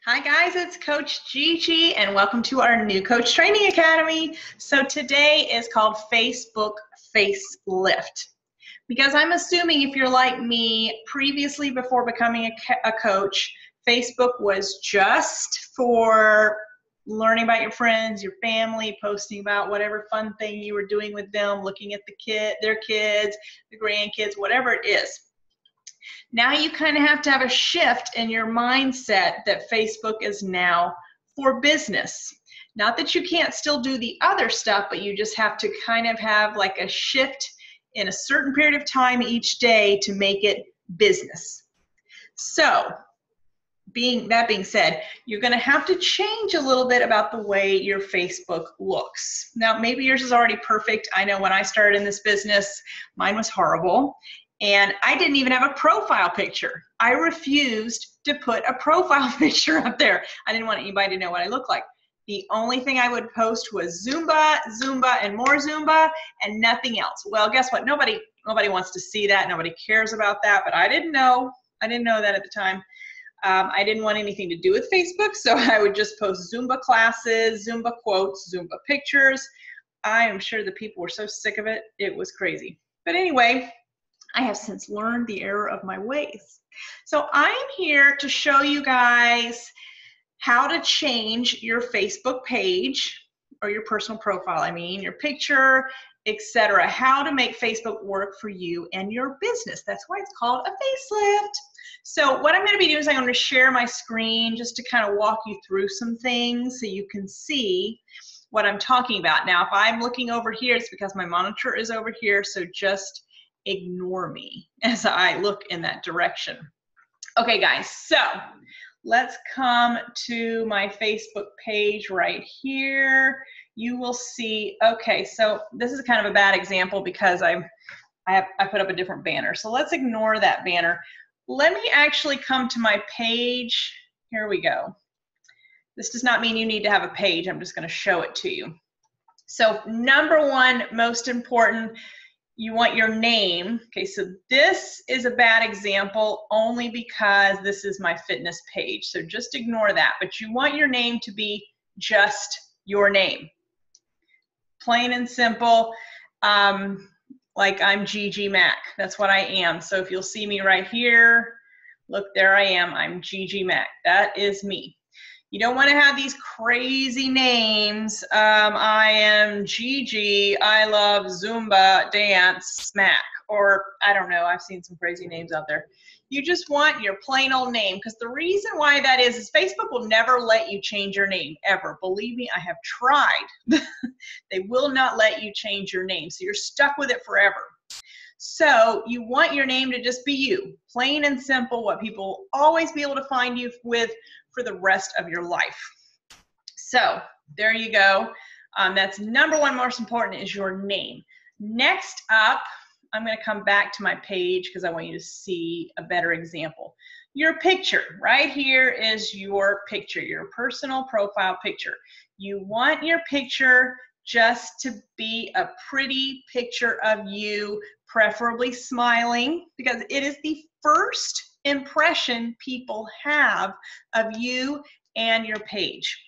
Hi guys, it's Coach Gigi and welcome to our new Coach Training Academy. So today is called Facebook Facelift. Because I'm assuming if you're like me, previously before becoming a coach, Facebook was just for learning about your friends, your family, posting about whatever fun thing you were doing with them, looking at their kids, the grandkids, whatever it is. Now you kind of have to have a shift in your mindset that Facebook is now for business. Not that you can't still do the other stuff, but you just have to kind of have like a shift in a certain period of time each day to make it business. So, that being said, you're going to have to change a little bit about the way your Facebook looks. Now, maybe yours is already perfect. I know when I started in this business, mine was horrible. And I didn't even have a profile picture. I refused to put a profile picture up there. I didn't want anybody to know what I looked like. The only thing I would post was Zumba, and more Zumba, and nothing else. Well, guess what? Nobody wants to see that. Nobody cares about that. But I didn't know. I didn't know that at the time. I didn't want anything to do with Facebook, so I would just post Zumba classes, Zumba quotes, Zumba pictures. I am sure the people were so sick of it. It was crazy. But anyway, I have since learned the error of my ways. So I'm here to show you guys how to change your Facebook page or your personal profile, your picture, etc. How to make Facebook work for you and your business. That's why it's called a facelift. So what I'm going to be doing is I'm going to share my screen just to kind of walk you through some things so you can see what I'm talking about. Now, if I'm looking over here, it's because my monitor is over here, so just ignore me as I look in that direction. Okay, guys, so let's come to my Facebook page right here. You will see, okay, so this is kind of a bad example because I put up a different banner. So let's ignore that banner. Let me actually come to my page. Here we go. This does not mean you need to have a page. I'm just going to show it to you. So number one, most important, you want your name. Okay, so this is a bad example only because this is my fitness page. So just ignore that. But you want your name to be just your name. Plain and simple. Like I'm Gigi Mac. That's what I am. So if you'll see me right here, look, there I am. I'm Gigi Mac. That is me. You don't want to have these crazy names. I am Gigi, I love Zumba, dance, Mac, or I don't know, I've seen some crazy names out there. You just want your plain old name, because the reason why that is Facebook will never let you change your name, ever. Believe me, I have tried. They will not let you change your name, so you're stuck with it forever. So you want your name to just be you, plain and simple, what people will always be able to find you with for the rest of your life. So there you go. That's number one, most important, is your name. Next up, I'm going to come back to my page because I want you to see a better example. Your picture. Right here is your picture, your personal profile picture. You want your picture just to be a pretty picture of you, preferably smiling, because it is the first impression people have of you and your page.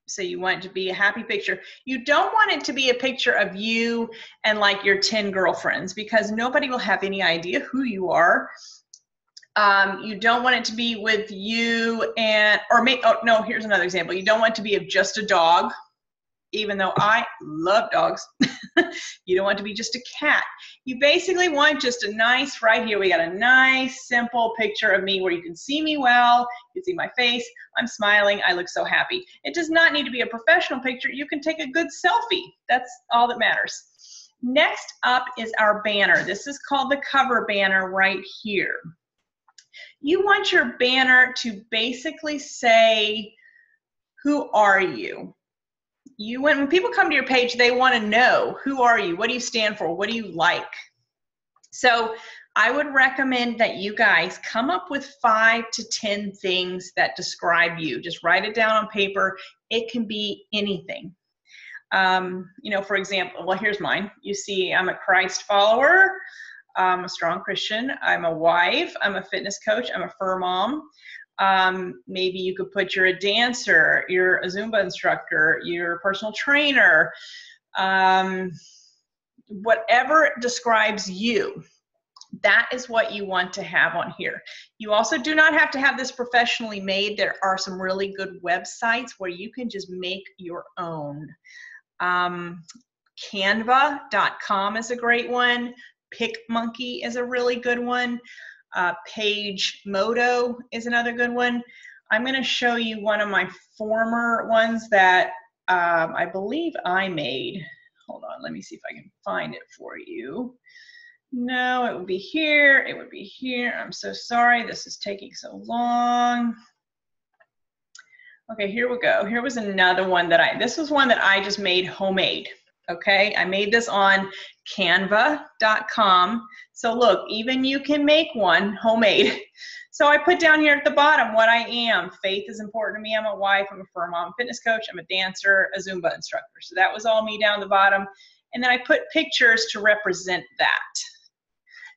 So you want it to be a happy picture. You don't want it to be a picture of you and like your 10 girlfriends, because nobody will have any idea who you are. You don't want it to be with you and, oh no, here's another example. You don't want it to be of just a dog, even though I love dogs. You don't want it to be just a cat. You basically want just a nice, right here, we got a nice, simple picture of me where you can see me well, you can see my face, I'm smiling, I look so happy. It does not need to be a professional picture. You can take a good selfie. That's all that matters. Next up is our banner. This is called the cover banner right here. You want your banner to basically say, who are you? When people come to your page, they want to know, who are you? What do you stand for? What do you like? So I would recommend that you guys come up with 5 to 10 things that describe you. Just write it down on paper. It can be anything. For example, well, here's mine. You see, I'm a Christ follower. I'm a strong Christian. I'm a wife. I'm a fitness coach. I'm a fur mom. Maybe you could put you're a dancer, you're a Zumba instructor, you're a personal trainer, whatever describes you. That is what you want to have on here. You also do not have to have this professionally made. There are some really good websites where you can just make your own. Canva.com is a great one. PicMonkey is a really good one. PageModo is another good one. I'm going to show you one of my former ones that I believe I made. Hold on, let me see if I can find it for you. No, it would be here. It would be here. I'm so sorry. This is taking so long. Okay, here we go. Here was another one that this was one that I just made homemade. Okay, I made this on canva.com. So look, even you can make one homemade. So I put down here at the bottom what I am. Faith is important to me. I'm a wife. I'm a fur mom, fitness coach. I'm a dancer, a Zumba instructor. So that was all me down the bottom. And then I put pictures to represent that.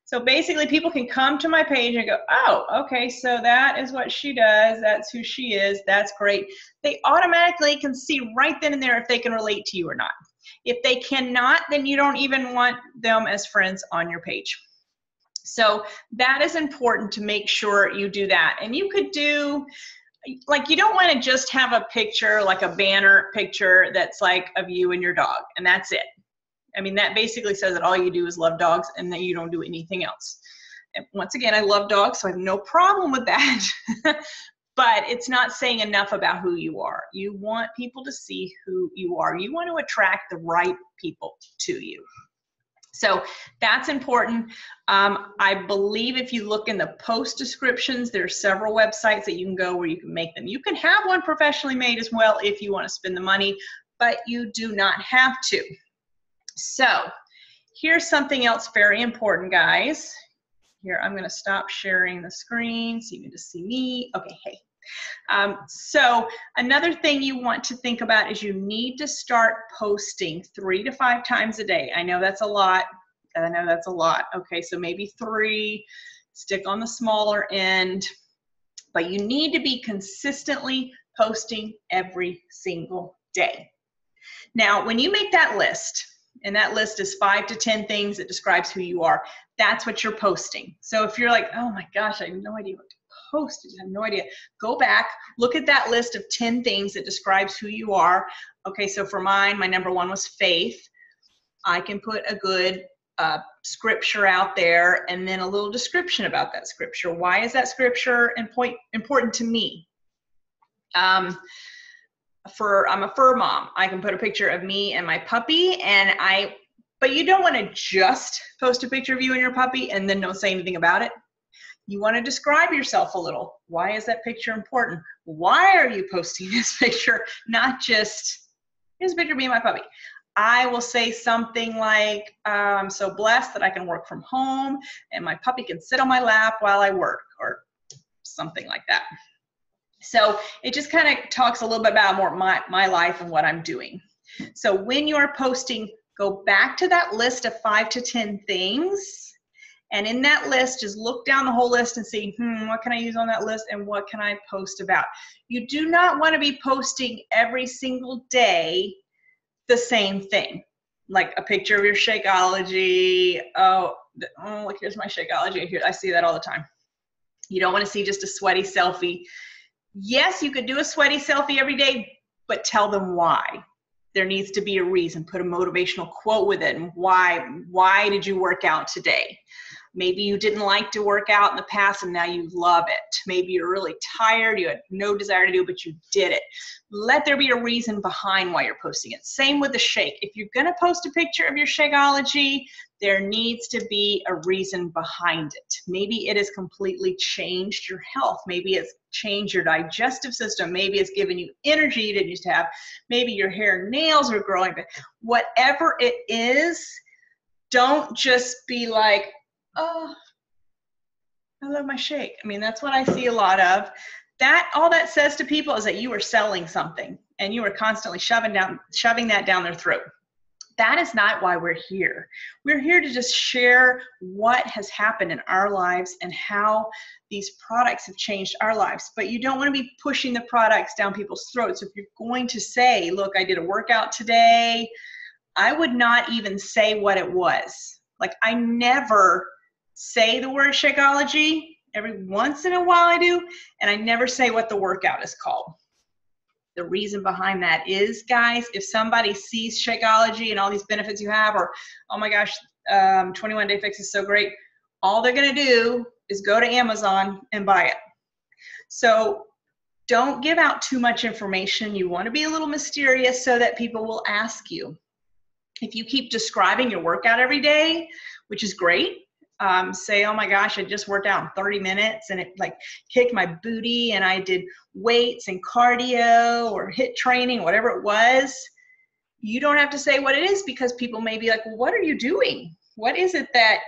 So basically people can come to my page and go, oh, okay, so that is what she does. That's who she is. That's great. They automatically can see right then and there if they can relate to you or not. If they cannot, then you don't even want them as friends on your page. So that is important to make sure you do that. And you could do, like, you don't want to just have a picture, like a banner picture that's like of you and your dog, and that's it. I mean, that basically says that all you do is love dogs and that you don't do anything else. And once again, I love dogs, so I have no problem with that. But it's not saying enough about who you are. You want people to see who you are. You want to attract the right people to you. So that's important. I believe if you look in the post descriptions, there are several websites that you can go where you can make them. You can have one professionally made as well if you want to spend the money, but you do not have to. So here's something else very important, guys. Here, I'm going to stop sharing the screen so you can just see me. Okay, hey. So another thing you want to think about is you need to start posting 3 to 5 times a day. I know that's a lot. I know that's a lot. Okay, so maybe 3, stick on the smaller end, but you need to be consistently posting every single day. Now, when you make that list, and that list is 5 to 10 things that describes who you are, that's what you're posting. So if you're like, oh my gosh, I have no idea what to post, I have no idea, go back, look at that list of 10 things that describes who you are. Okay, so for mine, my number 1 was faith. I can put a good scripture out there and then a little description about that scripture. Why is that scripture important to me? I'm a fur mom. I can put a picture of me and my puppy, but you don't want to just post a picture of you and your puppy and then don't say anything about it. You want to describe yourself a little. Why is that picture important? Why are you posting this picture? Not just, here's a picture of me and my puppy. I will say something like, I'm so blessed that I can work from home and my puppy can sit on my lap while I work, or something like that. So it just kind of talks a little bit about more my life and what I'm doing. So when you're posting, go back to that list of 5 to 10 things. And in that list, just look down the whole list and see, what can I use on that list and what can I post about? You do not want to be posting every single day the same thing, like a picture of your Shakeology. Oh, look, here's my Shakeology. I see that all the time. You don't want to see just a sweaty selfie. Yes, you could do a sweaty selfie every day, but tell them why. There needs to be a reason. Put a motivational quote with it. And why did you work out today? Maybe you didn't like to work out in the past and now you love it. Maybe you're really tired, you had no desire to do it, but you did it. Let there be a reason behind why you're posting it. Same with the shake. If you're gonna post a picture of your Shakeology, there needs to be a reason behind it. Maybe it has completely changed your health. Maybe it's changed your digestive system. Maybe it's given you energy you didn't used to have. Maybe your hair and nails are growing. Whatever it is, don't just be like, oh, I love my shake. I mean, that's what I see a lot of. All that says to people is that you are selling something and you are constantly shoving that down their throat. That is not why we're here. We're here to just share what has happened in our lives and how these products have changed our lives. But you don't want to be pushing the products down people's throats. If you're going to say, look, I did a workout today, I would not even say what it was. Like, I never say the word Shakeology. Every once in a while I do, and I never say what the workout is called. The reason behind that is, guys, if somebody sees Shakeology and all these benefits you have, or, oh my gosh, 21 Day Fix is so great, all they're going to do is go to Amazon and buy it. So don't give out too much information. You want to be a little mysterious so that people will ask you. If you keep describing your workout every day, which is great, say, oh my gosh, I just worked out in 30 minutes and it like kicked my booty and I did weights and cardio or HIIT training, whatever it was. You don't have to say what it is, because people may be like, well, what are you doing? What is it that,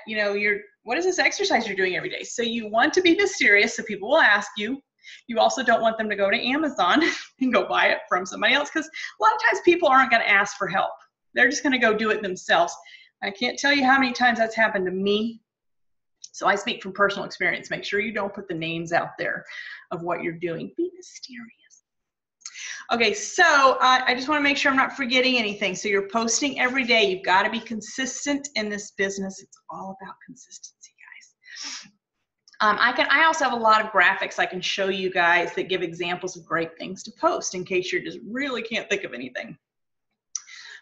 what is this exercise you're doing every day? So you want to be mysterious so people will ask you. You also don't want them to go to Amazon and go buy it from somebody else, because a lot of times people aren't going to ask for help. They're just going to go do it themselves. I can't tell you how many times that's happened to me. So I speak from personal experience. Make sure you don't put the names out there of what you're doing. Be mysterious. Okay, so I just want to make sure I'm not forgetting anything. So you're posting every day. You've got to be consistent in this business. It's all about consistency, guys. I also have a lot of graphics I can show you guys that give examples of great things to post in case you just really can't think of anything.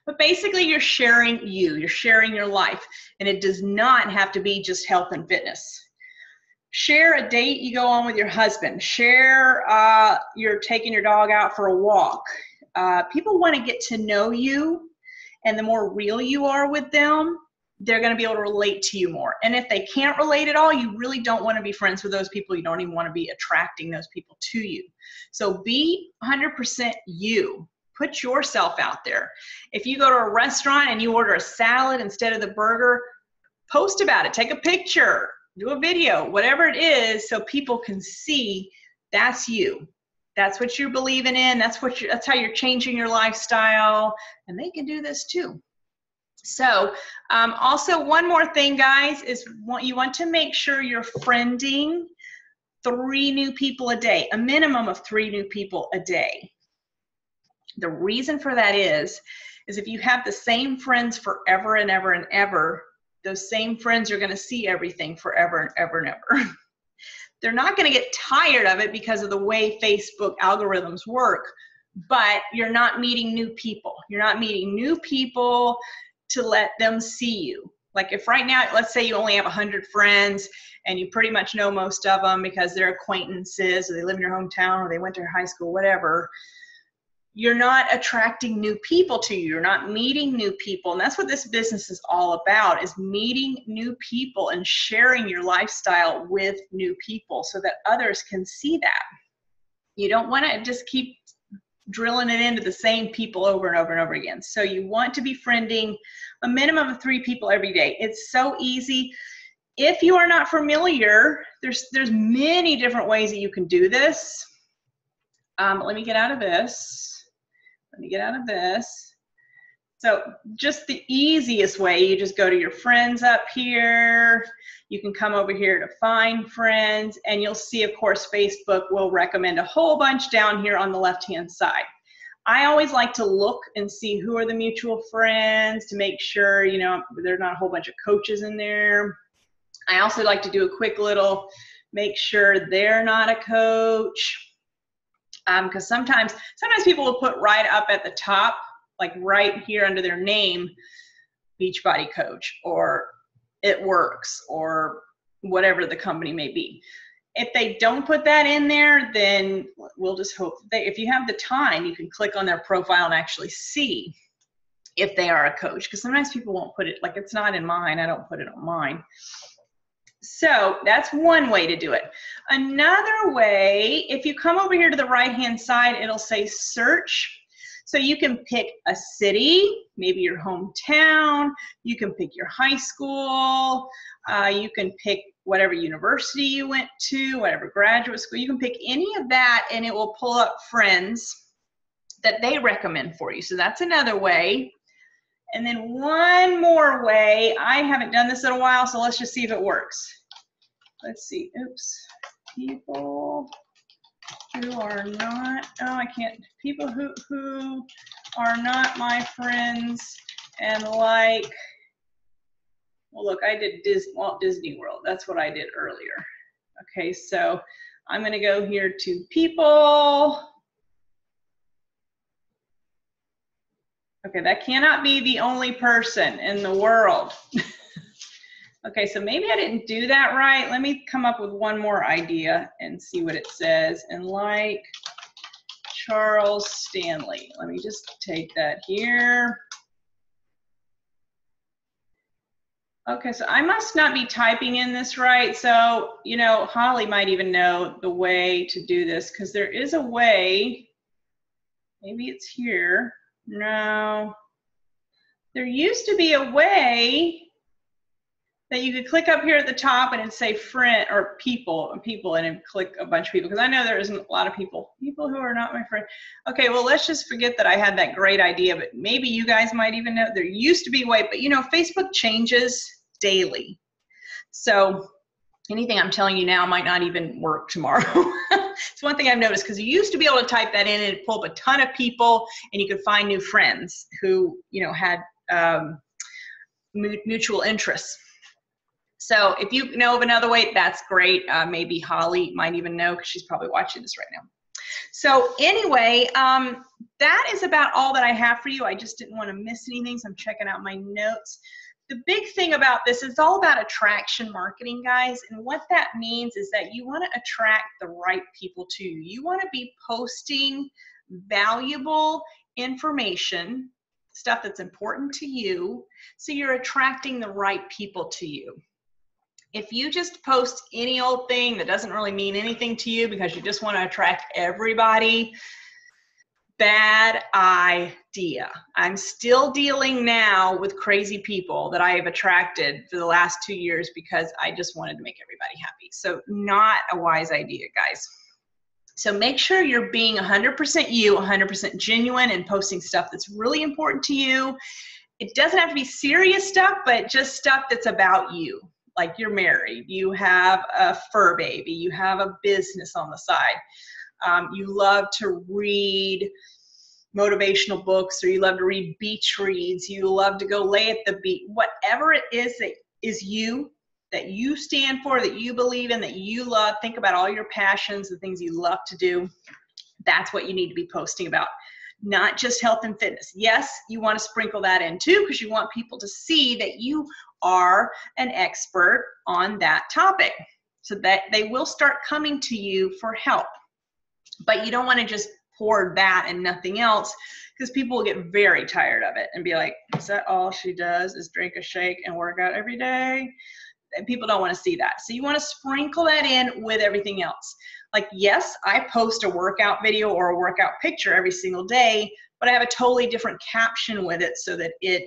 But basically, you're sharing you're sharing your life, and it does not have to be just health and fitness. Share a date you go on with your husband. Share you're taking your dog out for a walk. People want to get to know you, and the more real you are with them, they're going to be able to relate to you more. And if they can't relate at all, you really don't want to be friends with those people. You don't even want to be attracting those people to you. So be 100% you. Put yourself out there. If you go to a restaurant and you order a salad instead of the burger, post about it. Take a picture, do a video, whatever it is, so people can see that's you. That's what you're believing in. That's how you're changing your lifestyle, and they can do this too. So also one more thing, guys, is you want to make sure you're friending 3 new people a day, a minimum of 3 new people a day. The reason for that is if you have the same friends forever and ever and ever, those same friends are going to see everything forever and ever and ever. They're not going to get tired of it because of the way Facebook algorithms work, but you're not meeting new people. You're not meeting new people to let them see you. Like if right now, let's say you only have 100 friends and you pretty much know most of them because they're acquaintances or they live in your hometown or they went to your high school, whatever. You're not attracting new people to you. You're not meeting new people. And that's what this business is all about, is meeting new people and sharing your lifestyle with new people so that others can see that. You don't want to just keep drilling it into the same people over and over and over again. So you want to be friending a minimum of 3 people every day. It's so easy. If you are not familiar, there's many different ways that you can do this. Let me get out of this. So just the easiest way, you just go to your friends up here. You can come over here to find friends, and you'll see, of course, Facebook will recommend a whole bunch down here on the left-hand side. I always like to look and see who are the mutual friends to make sure, there's not a whole bunch of coaches in there. I also like to do a quick little, make sure they're not a coach. Because sometimes people will put right up at the top, like right here under their name, Beachbody Coach, or It Works, or whatever the company may be. If they don't put that in there, then we'll just hope that if you have the time, you can click on their profile and actually see if they are a coach. Because sometimes people won't put it, like it's not in mine, I don't put it on mine. So that's one way to do it. Another way, if you come over here to the right-hand side, it'll say search. So you can pick a city, maybe your hometown. You can pick your high school. You can pick whatever university you went to, whatever graduate school. You can pick any of that, and it will pull up friends that they recommend for you. So that's another way. And then one more way. I haven't done this in a while, so let's just see if it works. Let's see. Oops. People who are not, oh, I can't. People who are not my friends and like, well, look, I did Walt Disney World. That's what I did earlier. Okay, so I'm going to go here to people. Okay, that cannot be the only person in the world. Okay, so maybe I didn't do that right. Let me come up with one more idea and see what it says. And like Charles Stanley. Let me just take that here. Okay, so I must not be typing in this right. So, you know, Holly might even know the way to do this because there is a way. Maybe it's here. No. There used to be a way that you could click up here at the top and it'd say friend or people and then click a bunch of people, because I know there isn't a lot of people who are not my friend. Okay, well, let's just forget that I had that great idea, but maybe you guys might even know there used to be a way, but you know, Facebook changes daily. So anything I'm telling you now might not even work tomorrow. It's one thing I've noticed, because you used to be able to type that in and it'd pull up a ton of people and you could find new friends who, you know, had mutual interests. So if you know of another way, that's great. Maybe Holly might even know because she's probably watching this right now. So anyway, that is about all that I have for you. I just didn't want to miss anything, so I'm checking out my notes. The big thing about this is all about attraction marketing, guys. And what that means is that you want to attract the right people to you. You want to be posting valuable information, stuff that's important to you, so you're attracting the right people to you. If you just post any old thing that doesn't really mean anything to you because you just want to attract everybody, bad idea. I'm still dealing now with crazy people that I have attracted for the last 2 years because I just wanted to make everybody happy. So not a wise idea, guys. So make sure you're being 100% you, 100% genuine, and posting stuff that's really important to you. It doesn't have to be serious stuff, but just stuff that's about you. Like you're married, you have a fur baby, you have a business on the side, you love to read motivational books, or you love to read beach reads, you love to go lay at the beach, whatever it is that is you, that you stand for, that you believe in, that you love. Think about all your passions, the things you love to do. That's what you need to be posting about. Not just health and fitness. Yes, you want to sprinkle that in too, because you want people to see that you are an expert on that topic, so that they will start coming to you for help. But you don't want to just pour that and nothing else, because people will get very tired of it and be like, is that all she does is drink a shake and work out every day? And people don't want to see that. So you want to sprinkle that in with everything else. Like, yes, I post a workout video or a workout picture every single day, but I have a totally different caption with it so that it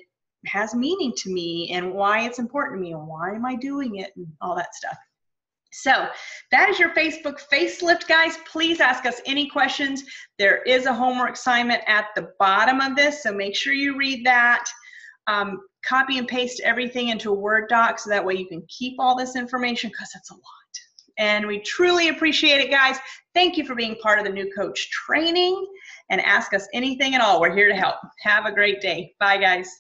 has meaning to me and why it's important to me and why am I doing it and all that stuff. So that is your Facebook facelift, guys. Please ask us any questions. There is a homework assignment at the bottom of this, so make sure you read that. Copy and paste everything into a Word doc so that way you can keep all this information, because it's a lot. And we truly appreciate it, guys. Thank you for being part of the New Coach training, and ask us anything at all. We're here to help. Have a great day. Bye, guys.